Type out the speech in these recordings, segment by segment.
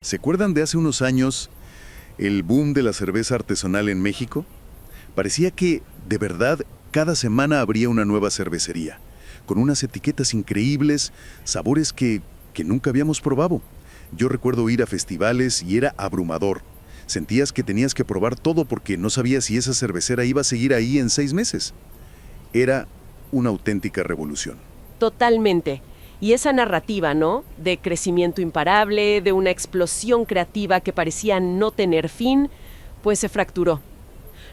¿Se acuerdan de hace unos años el boom de la cerveza artesanal en México? Parecía que, de verdad, cada semana habría una nueva cervecería, con unas etiquetas increíbles, sabores que nunca habíamos probado. Yo recuerdo ir a festivales y era abrumador. Sentías que tenías que probar todo porque no sabías si esa cervecera iba a seguir ahí en 6 meses. Era una auténtica revolución. Totalmente. Y esa narrativa, ¿no? De crecimiento imparable, de una explosión creativa que parecía no tener fin, pues se fracturó.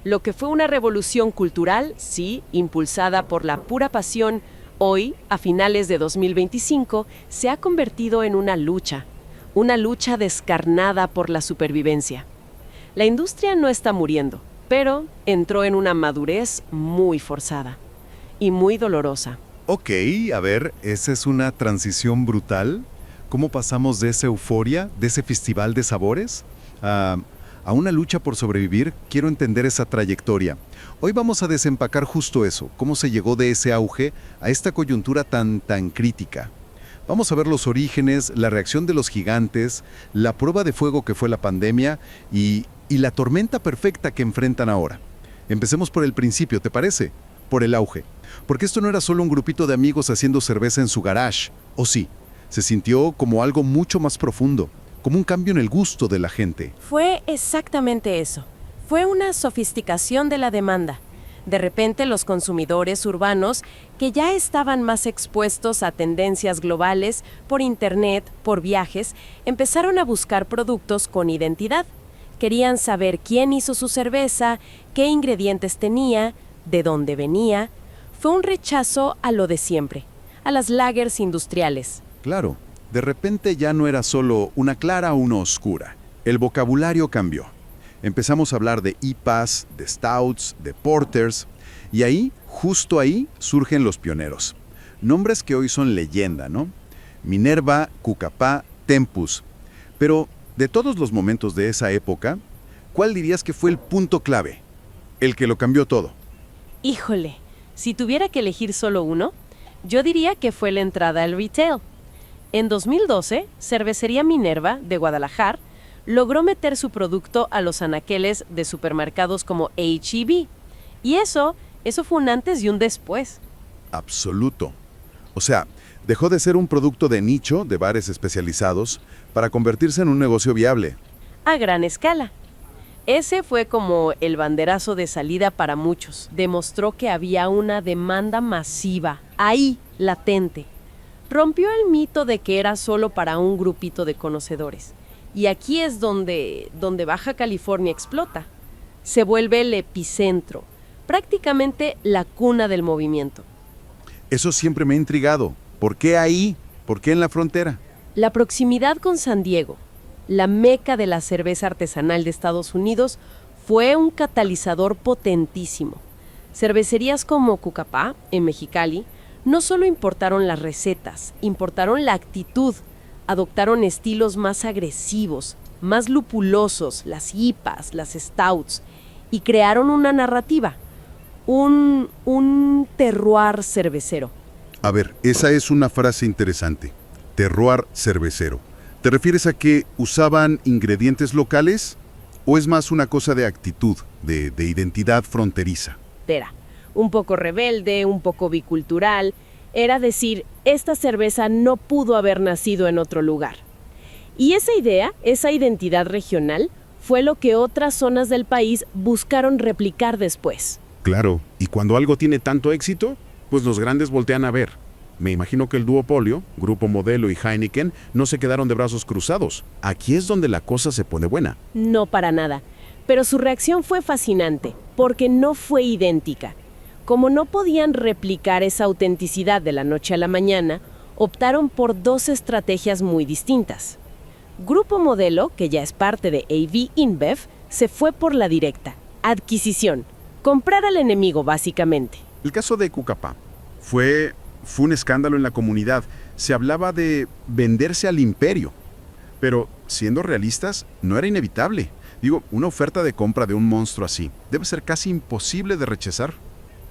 Lo que fue una revolución cultural, sí, impulsada por la pura pasión, hoy, a finales de 2025, se ha convertido en una lucha descarnada por la supervivencia. La industria no está muriendo, pero entró en una madurez muy forzada y muy dolorosa. Ok, a ver, ¿esa es una transición brutal? ¿Cómo pasamos de esa euforia, de ese festival de sabores, a una lucha por sobrevivir? Quiero entender esa trayectoria. Hoy vamos a desempacar justo eso, cómo se llegó de ese auge a esta coyuntura tan crítica. Vamos a ver los orígenes, la reacción de los gigantes, la prueba de fuego que fue la pandemia y la tormenta perfecta que enfrentan ahora. Empecemos por el principio, ¿te parece? Por el auge. Porque esto no era solo un grupito de amigos haciendo cerveza en su garage, ¿o sí? Se sintió como algo mucho más profundo, como un cambio en el gusto de la gente. Fue exactamente eso. Fue una sofisticación de la demanda. De repente los consumidores urbanos, que ya estaban más expuestos a tendencias globales por internet, por viajes, empezaron a buscar productos con identidad. Querían saber quién hizo su cerveza, qué ingredientes tenía, de dónde venía. Fue un rechazo a lo de siempre, a las lagers industriales. Claro, de repente ya no era solo una clara o una oscura. El vocabulario cambió. Empezamos a hablar de IPAs, de stouts, de porters, y ahí, justo ahí, surgen los pioneros. Nombres que hoy son leyenda, ¿no? Minerva, Cucapá, Tempus. Pero, de todos los momentos de esa época, ¿cuál dirías que fue el punto clave? El que lo cambió todo. Híjole, si tuviera que elegir solo uno, yo diría que fue la entrada al retail. En 2012, Cervecería Minerva, de Guadalajara, logró meter su producto a los anaqueles de supermercados como H-E-B. Y eso fue un antes y un después. Absoluto. O sea, dejó de ser un producto de nicho, de bares especializados, para convertirse en un negocio viable. A gran escala. Ese fue como el banderazo de salida para muchos. Demostró que había una demanda masiva, ahí, latente. Rompió el mito de que era solo para un grupito de conocedores. Y aquí es donde Baja California explota. Se vuelve el epicentro, prácticamente la cuna del movimiento. Eso siempre me ha intrigado. ¿Por qué ahí? ¿Por qué en la frontera? La proximidad con San Diego, la meca de la cerveza artesanal de Estados Unidos, fue un catalizador potentísimo. Cervecerías como Cucapá, en Mexicali, no solo importaron las recetas, importaron la actitud, adoptaron estilos más agresivos, más lupulosos, las IPAs, las stouts, y crearon una narrativa, un terroir cervecero. A ver, esa es una frase interesante. Terroir cervecero. ¿Te refieres a que usaban ingredientes locales o es más una cosa de actitud, de identidad fronteriza? Era un poco rebelde, un poco bicultural. Era decir, esta cerveza no pudo haber nacido en otro lugar. Y esa idea, esa identidad regional, fue lo que otras zonas del país buscaron replicar después. Claro, y cuando algo tiene tanto éxito, pues los grandes voltean a ver. Me imagino que el duopolio, Grupo Modelo y Heineken, no se quedaron de brazos cruzados. Aquí es donde la cosa se pone buena. No para nada. Pero su reacción fue fascinante, porque no fue idéntica. Como no podían replicar esa autenticidad de la noche a la mañana, optaron por 2 estrategias muy distintas. Grupo Modelo, que ya es parte de AB InBev, se fue por la directa. Adquisición. Comprar al enemigo, básicamente. El caso de Cucapá fue un escándalo en la comunidad. Se hablaba de venderse al imperio. Pero, siendo realistas, no era inevitable. Digo, una oferta de compra de un monstruo así debe ser casi imposible de rechazar.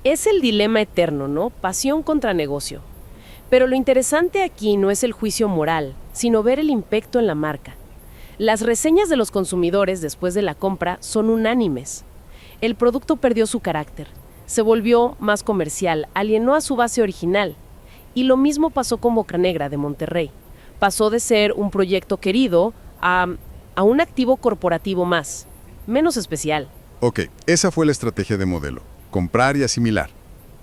Es el dilema eterno, ¿no? Pasión contra negocio. Pero lo interesante aquí no es el juicio moral, sino ver el impacto en la marca. Las reseñas de los consumidores después de la compra son unánimes. El producto perdió su carácter, se volvió más comercial, alienó a su base original. Y lo mismo pasó con Bocanegra de Monterrey. Pasó de ser un proyecto querido a un activo corporativo más, menos especial. Ok, esa fue la estrategia de modelo. Comprar y asimilar.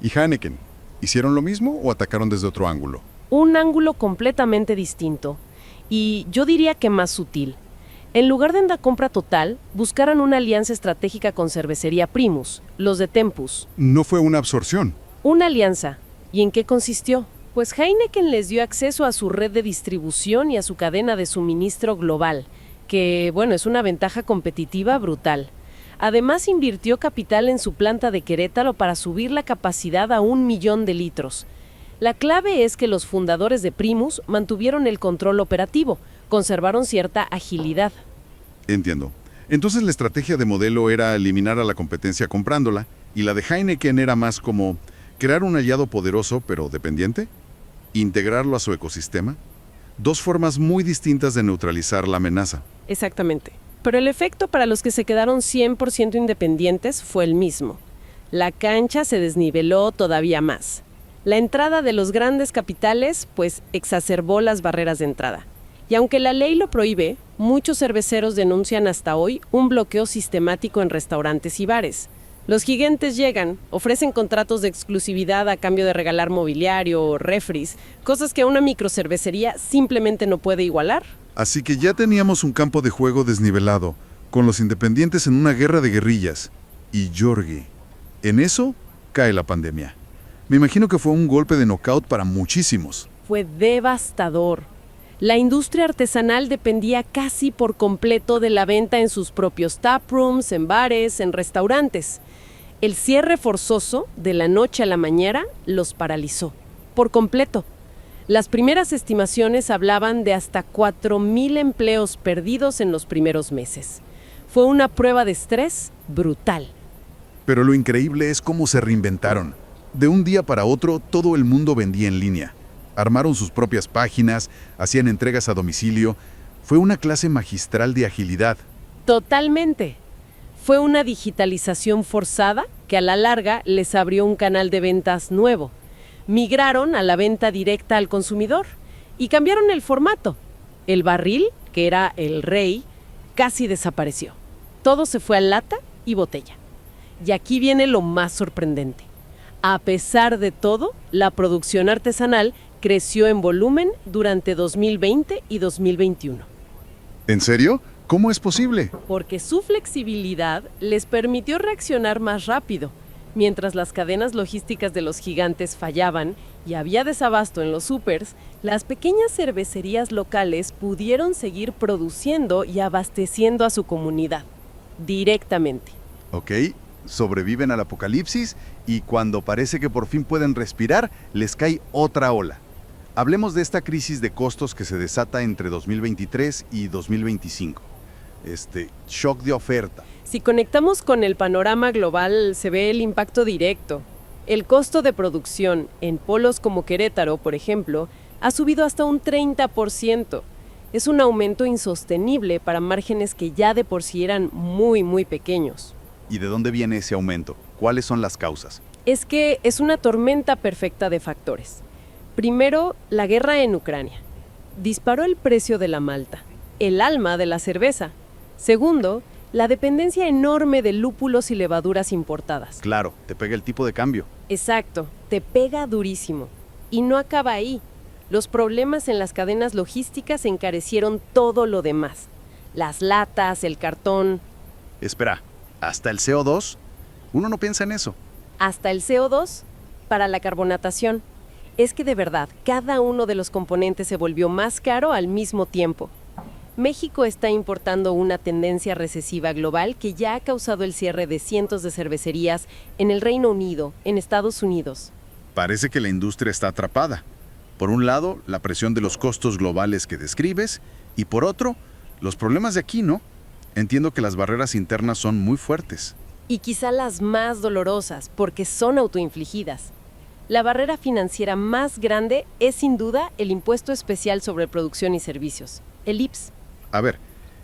¿Y Heineken? ¿Hicieron lo mismo o atacaron desde otro ángulo? Un ángulo completamente distinto y yo diría que más sutil. En lugar de una compra total, buscaron una alianza estratégica con Cervecería Primus, los de Tempus. No fue una absorción. Una alianza. ¿Y en qué consistió? Pues Heineken les dio acceso a su red de distribución y a su cadena de suministro global, que, bueno, es una ventaja competitiva brutal. Además, invirtió capital en su planta de Querétaro para subir la capacidad a 1 millón de litros. La clave es que los fundadores de Primus mantuvieron el control operativo, conservaron cierta agilidad. Entiendo. Entonces la estrategia de modelo era eliminar a la competencia comprándola, y la de Heineken era más como crear un aliado poderoso pero dependiente, integrarlo a su ecosistema. Dos formas muy distintas de neutralizar la amenaza. Exactamente. Pero el efecto para los que se quedaron 100% independientes fue el mismo. La cancha se desniveló todavía más. La entrada de los grandes capitales, pues, exacerbó las barreras de entrada. Y aunque la ley lo prohíbe, muchos cerveceros denuncian hasta hoy un bloqueo sistemático en restaurantes y bares. Los gigantes llegan, ofrecen contratos de exclusividad a cambio de regalar mobiliario o refris, cosas que una microcervecería simplemente no puede igualar. Así que ya teníamos un campo de juego desnivelado, con los independientes en una guerra de guerrillas. Y Jorge, en eso cae la pandemia. Me imagino que fue un golpe de knockout para muchísimos. Fue devastador. La industria artesanal dependía casi por completo de la venta en sus propios taprooms, en bares, en restaurantes. El cierre forzoso, de la noche a la mañana, los paralizó. Por completo. Las primeras estimaciones hablaban de hasta 4,000 empleos perdidos en los primeros meses. Fue una prueba de estrés brutal. Pero lo increíble es cómo se reinventaron. De un día para otro, todo el mundo vendía en línea. Armaron sus propias páginas, hacían entregas a domicilio. Fue una clase magistral de agilidad. Totalmente. Fue una digitalización forzada que a la larga les abrió un canal de ventas nuevo. Migraron a la venta directa al consumidor y cambiaron el formato. El barril, que era el rey, casi desapareció. Todo se fue a lata y botella. Y aquí viene lo más sorprendente. A pesar de todo, la producción artesanal creció en volumen durante 2020 y 2021. ¿En serio? ¿Cómo es posible? Porque su flexibilidad les permitió reaccionar más rápido. Mientras las cadenas logísticas de los gigantes fallaban y había desabasto en los súpers, las pequeñas cervecerías locales pudieron seguir produciendo y abasteciendo a su comunidad directamente. Ok, sobreviven al apocalipsis y cuando parece que por fin pueden respirar, les cae otra ola. Hablemos de esta crisis de costos que se desata entre 2023 y 2025. Shock de oferta. Si conectamos con el panorama global, se ve el impacto directo. El costo de producción en polos como Querétaro, por ejemplo, ha subido hasta un 30%. Es un aumento insostenible para márgenes que ya de por sí eran muy, muy pequeños. ¿Y de dónde viene ese aumento? ¿Cuáles son las causas? Es que es una tormenta perfecta de factores. Primero, la guerra en Ucrania. Disparó el precio de la malta, el alma de la cerveza. Segundo, la dependencia enorme de lúpulos y levaduras importadas. Claro, te pega el tipo de cambio. Exacto, te pega durísimo. Y no acaba ahí. Los problemas en las cadenas logísticas encarecieron todo lo demás. Las latas, el cartón. Espera, ¿hasta el CO2? Uno no piensa en eso. Hasta el CO2 para la carbonatación. Es que de verdad, cada uno de los componentes se volvió más caro al mismo tiempo. México está importando una tendencia recesiva global que ya ha causado el cierre de cientos de cervecerías en el Reino Unido, en Estados Unidos. Parece que la industria está atrapada. Por un lado, la presión de los costos globales que describes, y por otro, los problemas de aquí, ¿no? Entiendo que las barreras internas son muy fuertes. Y quizá las más dolorosas, porque son autoinfligidas. La barrera financiera más grande es sin duda el Impuesto Especial sobre Producción y Servicios, el IPS. A ver,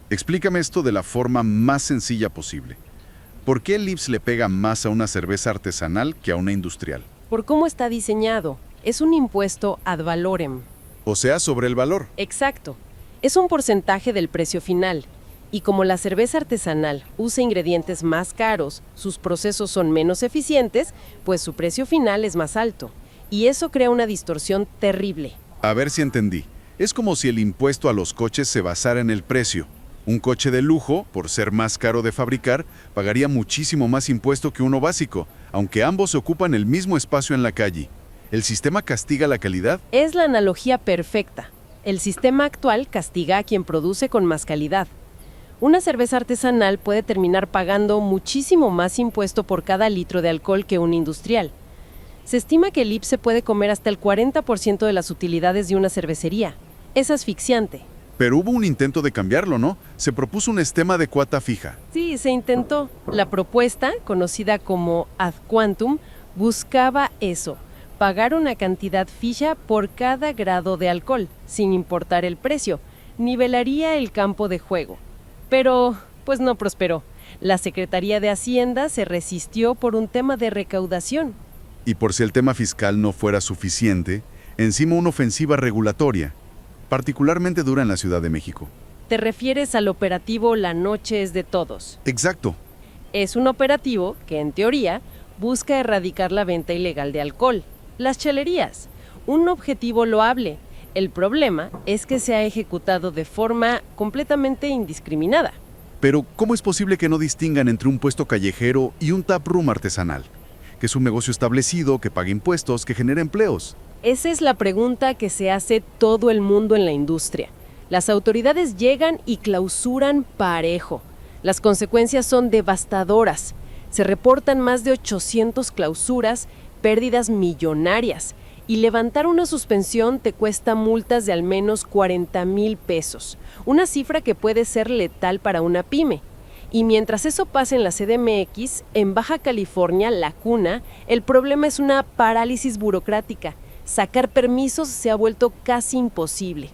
Explícame esto de la forma más sencilla posible. ¿Por qué el IPS le pega más a una cerveza artesanal que a una industrial? Por cómo está diseñado, es un impuesto ad valorem. O sea, sobre el valor. Exacto. Es un porcentaje del precio final. Y como la cerveza artesanal usa ingredientes más caros, sus procesos son menos eficientes, pues su precio final es más alto. Y eso crea una distorsión terrible. A ver si entendí. Es como si el impuesto a los coches se basara en el precio. Un coche de lujo, por ser más caro de fabricar, pagaría muchísimo más impuesto que uno básico, aunque ambos ocupan el mismo espacio en la calle. ¿El sistema castiga la calidad? Es la analogía perfecta. El sistema actual castiga a quien produce con más calidad. Una cerveza artesanal puede terminar pagando muchísimo más impuesto por cada litro de alcohol que un industrial. Se estima que el IPS se puede comer hasta el 40% de las utilidades de una cervecería. Es asfixiante. Pero hubo un intento de cambiarlo, ¿no? Se propuso un esquema de cuota fija. Sí, se intentó. La propuesta, conocida como ad quantum, buscaba eso, pagar una cantidad fija por cada grado de alcohol, sin importar el precio. Nivelaría el campo de juego. Pero, pues no prosperó. La Secretaría de Hacienda se resistió por un tema de recaudación. Y por si el tema fiscal no fuera suficiente, encima una ofensiva regulatoria, particularmente dura en la Ciudad de México. ¿Te refieres al operativo La Noche es de Todos? Exacto. Es un operativo que, en teoría, busca erradicar la venta ilegal de alcohol, las chelerías. Un objetivo loable. El problema es que se ha ejecutado de forma completamente indiscriminada. Pero, ¿cómo es posible que no distingan entre un puesto callejero y un taproom artesanal? Que es un negocio establecido, que paga impuestos, que genera empleos. Esa es la pregunta que se hace todo el mundo en la industria. Las autoridades llegan y clausuran parejo. Las consecuencias son devastadoras. Se reportan más de 800 clausuras, pérdidas millonarias. Y levantar una suspensión te cuesta multas de al menos 40,000 pesos. Una cifra que puede ser letal para una pyme. Y mientras eso pasa en la CDMX, en Baja California, la cuna, el problema es una parálisis burocrática. Sacar permisos se ha vuelto casi imposible.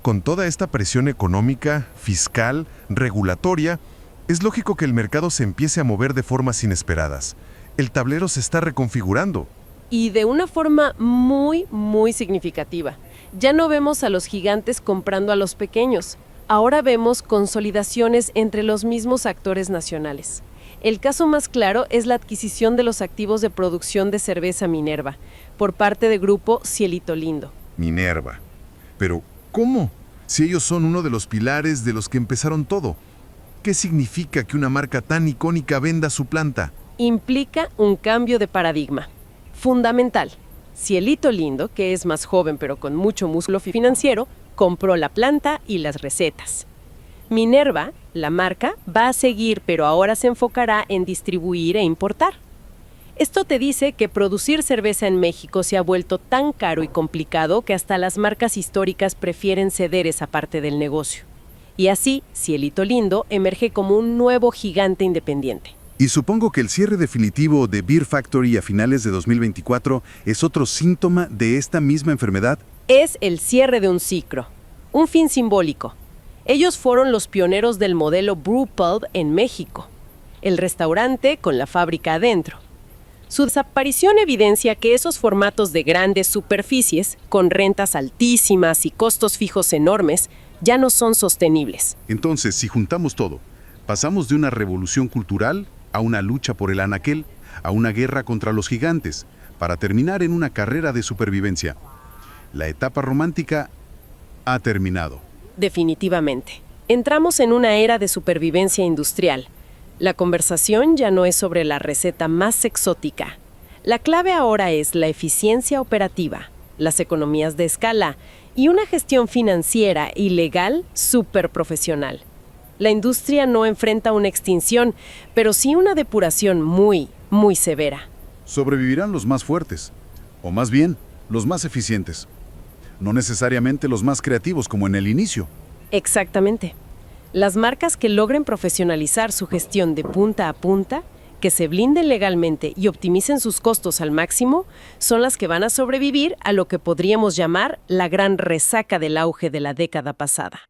Con toda esta presión económica, fiscal, regulatoria, es lógico que el mercado se empiece a mover de formas inesperadas. El tablero se está reconfigurando. Y de una forma muy, muy significativa. Ya no vemos a los gigantes comprando a los pequeños. Ahora vemos consolidaciones entre los mismos actores nacionales. El caso más claro es la adquisición de los activos de producción de cerveza Minerva por parte del grupo Cielito Lindo. Minerva. Pero, ¿cómo? Si ellos son uno de los pilares de los que empezaron todo. ¿Qué significa que una marca tan icónica venda su planta? Implica un cambio de paradigma. Fundamental. Cielito Lindo, que es más joven pero con mucho músculo financiero, compró la planta y las recetas. Minerva, la marca, va a seguir, pero ahora se enfocará en distribuir e importar. Esto te dice que producir cerveza en México se ha vuelto tan caro y complicado que hasta las marcas históricas prefieren ceder esa parte del negocio. Y así, Cielito Lindo emerge como un nuevo gigante independiente. Y supongo que el cierre definitivo de Beer Factory a finales de 2024 es otro síntoma de esta misma enfermedad. Es el cierre de un ciclo, un fin simbólico. Ellos fueron los pioneros del modelo Brewpub en México, el restaurante con la fábrica adentro. Su desaparición evidencia que esos formatos de grandes superficies, con rentas altísimas y costos fijos enormes, ya no son sostenibles. Entonces, si juntamos todo, pasamos de una revolución cultural a una lucha por el anaquel, a una guerra contra los gigantes, para terminar en una carrera de supervivencia. La etapa romántica ha terminado. Definitivamente. Entramos en una era de supervivencia industrial. La conversación ya no es sobre la receta más exótica. La clave ahora es la eficiencia operativa, las economías de escala y una gestión financiera y legal súper profesional. La industria no enfrenta una extinción, pero sí una depuración muy, muy severa. Sobrevivirán los más fuertes, o más bien, los más eficientes. No necesariamente los más creativos como en el inicio. Exactamente. Las marcas que logren profesionalizar su gestión de punta a punta, que se blinden legalmente y optimicen sus costos al máximo, son las que van a sobrevivir a lo que podríamos llamar la gran resaca del auge de la década pasada.